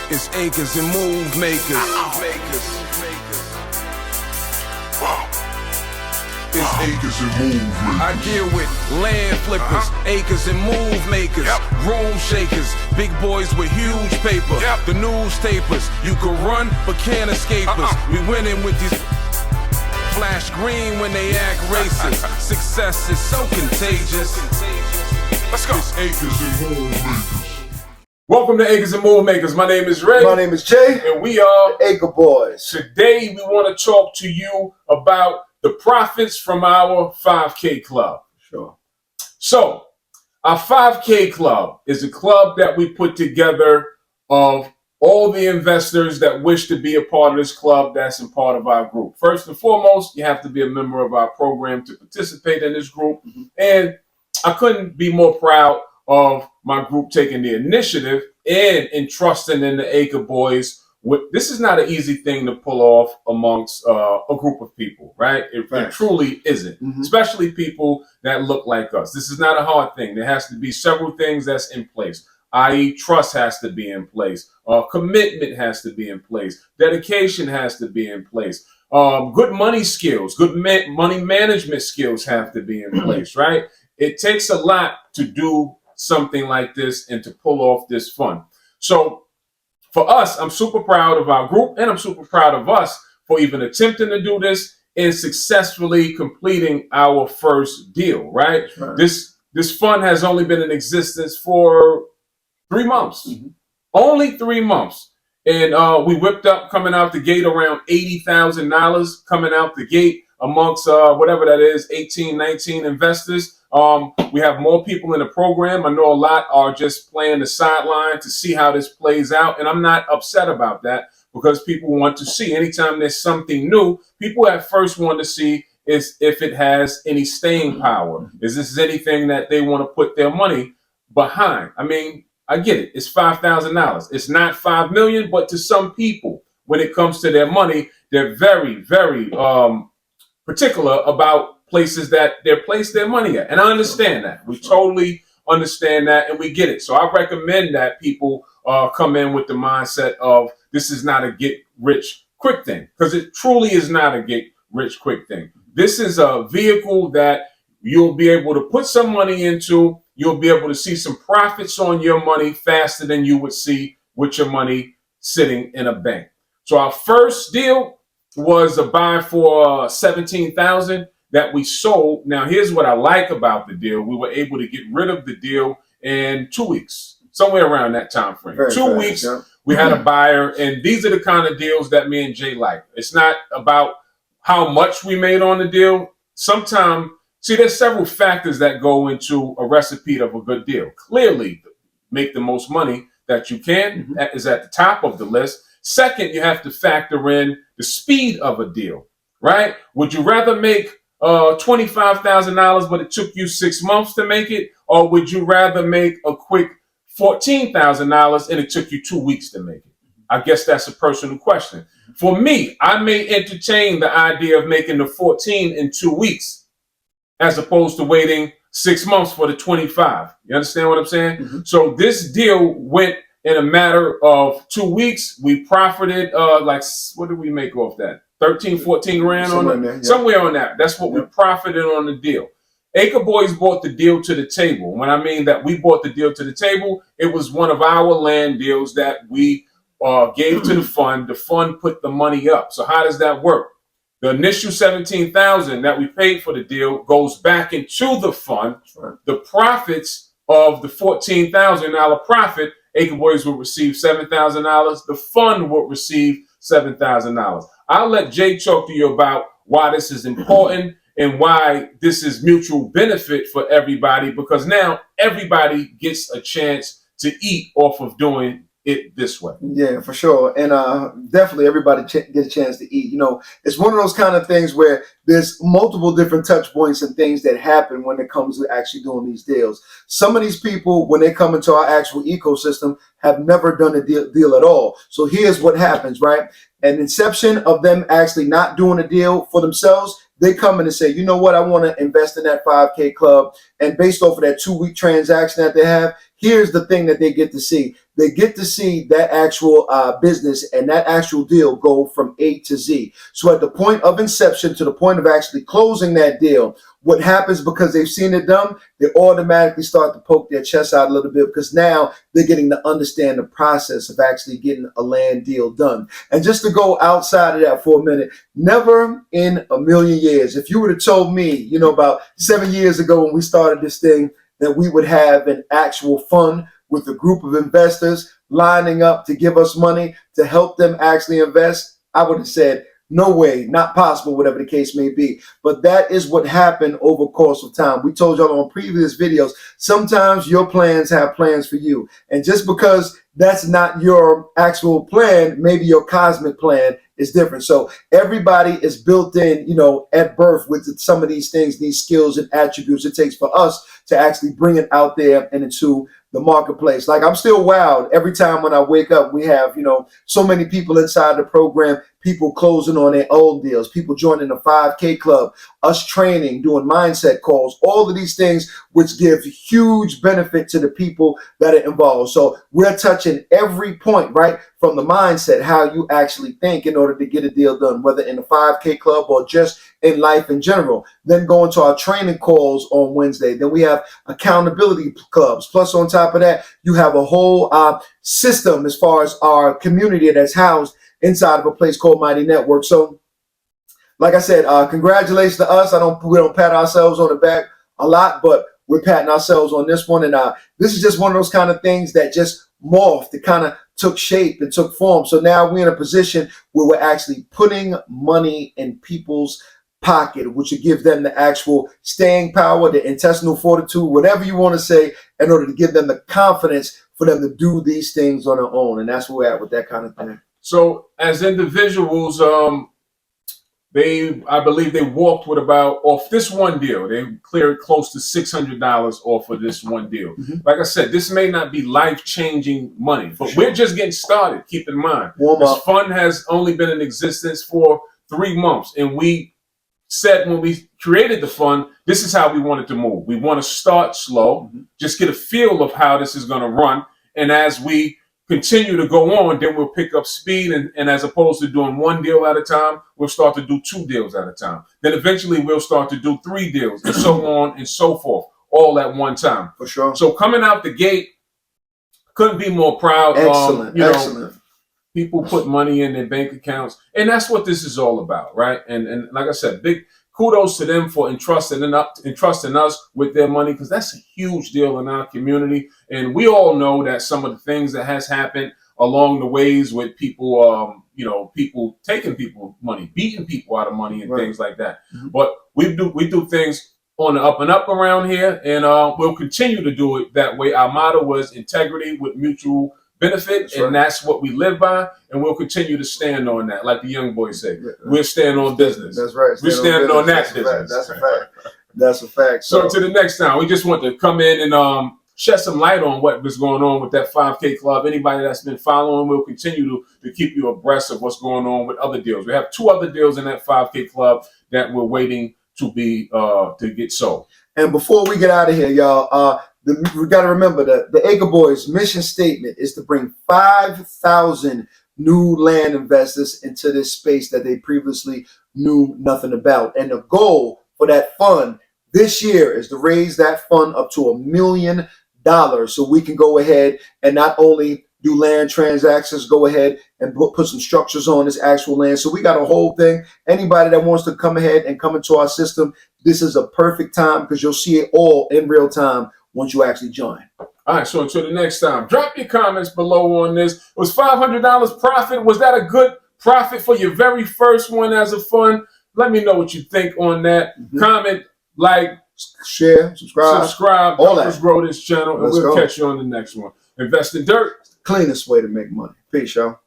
It's acres and move makers. It's acres and move makers. I deal with land flippers, acres and move makers, room shakers, big boys with huge paper, the newspapers. You can run but can't escape us. We winning with these flash green when they act racist. Success is so contagious. Let's go. It's acres and move makers. Welcome to Acres and Move Makers. My name is Ray. My name is Jay. And we are Acre Boys. Today we want to talk to you about the profits from our 5K club. Sure. So, our 5K club is a club that we put together of all the investors that wish to be a part of this club that's a part of our group. First and foremost, you have to be a member of our program to participate in this group. And I couldn't be more proud of my group taking the initiative and entrusting in the Acre Boys. This is not an easy thing to pull off amongst a group of people, right? It truly isn't, especially people that look like us. This is not a hard thing. There has to be several things that's in place, i.e. trust has to be in place, commitment has to be in place, dedication has to be in place, good money skills, good money management skills have to be in place, right? It takes a lot to do something like this and to pull off this fun. So for us, I'm super proud of our group and I'm super proud of us for even attempting to do this and successfully completing our first deal, right? This fund has only been in existence for 3 months, only 3 months. And we whipped up coming out the gate around $80,000 coming out the gate amongst whatever that is, 18, 19 investors. We have more people in the program. I know a lot are just playing the sideline to see how this plays out. And I'm not upset about that because people want to see anytime there's something new, people at first want to see is if it has any staying power. Is this anything that they want to put their money behind? I mean, I get it. It's $5,000. It's not $5 million, but to some people, when it comes to their money, they're very, very particular about places that they place their money at. And I understand that. We totally understand that and we get it. So I recommend that people come in with the mindset of this is not a get rich quick thing, because it truly is not a get rich quick thing. This is a vehicle that you'll be able to put some money into. You'll be able to see some profits on your money faster than you would see with your money sitting in a bank. So our first deal was a buy for $17,000 that we sold. Now, here's what I like about the deal. We were able to get rid of the deal in 2 weeks, somewhere around that time frame. Very 2 fast, weeks, yeah. We had a buyer, and these are the kind of deals that me and Jay like. It's not about how much we made on the deal. Sometimes, see, there's several factors that go into a recipe of a good deal. Clearly, make the most money that you can. That is at the top of the list. Second, you have to factor in the speed of a deal, right? Would you rather make $25,000, but it took you 6 months to make it? Or would you rather make a quick $14,000 and it took you 2 weeks to make it? I guess that's a personal question. For me, I may entertain the idea of making the 14 in 2 weeks as opposed to waiting 6 months for the 25. You understand what I'm saying? So this deal went in a matter of 2 weeks. We profited what did we make off that? 13, 14 grand on it, somewhere on that. That's what we profited on the deal. Acre Boys bought the deal to the table. When I mean that we bought the deal to the table, it was one of our land deals that we gave to the fund. The fund put the money up. So how does that work? The initial $17,000 that we paid for the deal goes back into the fund. The profits of the $14,000 profit, Acre Boys will receive $7,000. The fund will receive $7,000. I'll let Jay talk to you about why this is important and why this is mutual benefit for everybody, because now everybody gets a chance to eat off of doing it this way. Yeah, for sure. And definitely everybody gets a chance to eat. You know, it's one of those kind of things where there's multiple different touch points and things that happen when it comes to actually doing these deals. Some of these people, when they come into our actual ecosystem, have never done a deal at all. So here's what happens, right? An inception of them actually not doing a deal for themselves, they come in and say, you know what, I want to invest in that 5K club. And based off of that 2 week transaction that they have, here's the thing that they get to see. they get to see that actual business and that actual deal go from A to Z. So at the point of inception to the point of actually closing that deal, what happens, because they've seen it done, they automatically start to poke their chest out a little bit, because now they're getting to understand the process of actually getting a land deal done. And just to go outside of that for a minute, never in a million years, if you would have told me, you know, about 7 years ago when we started this thing, that we would have an actual fund with a group of investors lining up to give us money to help them actually invest, I would have said, no way, not possible, whatever the case may be. But that is what happened over the course of time. We told y'all on previous videos, sometimes your plans have plans for you. And just because that's not your actual plan, maybe your cosmic plan is different. So everybody is built in, you know, at birth with some of these things, these skills and attributes it takes for us to actually bring it out there and into the marketplace. Like, I'm still wowed every time when I wake up. We have, you know, so many people inside the program, people closing on their own deals, people joining the 5K club, us training, doing mindset calls, all of these things which give huge benefit to the people that are involved. So we're touching every point, right? From the mindset, how you actually think in order to get a deal done, whether in the 5K club or just in life in general. Then going to our training calls on Wednesday. Then we have accountability clubs. Plus, on top of that, you have a whole system as far as our community that's housed inside of a place called Mighty Network. So, like I said, congratulations to us. We don't pat ourselves on the back a lot, but we're patting ourselves on this one. And this is just one of those kind of things that just morphed. It kind of took shape and took form. So now we're in a position where we're actually putting money in people's pocket, which will give them the actual staying power, the intestinal fortitude, whatever you want to say, in order to give them the confidence for them to do these things on their own. And that's where we're at with that kind of thing. So as individuals, I believe they walked with about, off this one deal, they cleared close to $600 off of this one deal. Mm-hmm. Like I said, this may not be life-changing money, but Sure. we're just getting started. Keep in mind, Warm this up. fund has only been in existence for 3 months, and we said when we created the fund, this is how we wanted to move. We want to start slow, just get a feel of how this is going to run, and as we continue to go on, then we'll pick up speed, and as opposed to doing 1 deal at a time, we'll start to do 2 deals at a time. Then eventually we'll start to do 3 deals, and so on and so forth, all at one time. For sure. So coming out the gate, couldn't be more proud. Excellent. You know, Excellent. people put money in their bank accounts, and that's what this is all about, right? And like I said, big kudos to them for entrusting us with their money, because that's a huge deal in our community. And we all know that some of the things that has happened along the ways with people, people taking people's money, beating people out of money and things like that. Mm-hmm. But we do things on the up and up around here, and we'll continue to do it that way. Our motto was integrity with mutual benefit, that's and that's what we live by, and we'll continue to stand on that. Like the young boys say, we'll stand on business. That's right. We're standing on that business. That's a fact. That's a fact. So to the next time, we just want to come in and shed some light on what was going on with that 5K club. Anybody that's been following, we'll continue to keep you abreast of what's going on with other deals. We have 2 other deals in that 5K club that we're waiting to be to get sold. And before we get out of here, y'all, we got to remember that the Acre Boys' mission statement is to bring 5,000 new land investors into this space that they previously knew nothing about. And the goal for that fund this year is to raise that fund up to $1 million, so we can go ahead and not only do land transactions, go ahead and put some structures on this actual land. So we got a whole thing. Anybody that wants to come ahead and come into our system, this is a perfect time, because you'll see it all in real time once you actually join. All right, so until the next time, drop your comments below on this. Was $500 profit? Was that a good profit for your very first one as a fund? Let me know what you think on that. Mm-hmm. Comment, like, share, subscribe, all that. Let's grow this channel, and we'll catch you on the next one. Invest in dirt. Cleanest way to make money. Peace, y'all.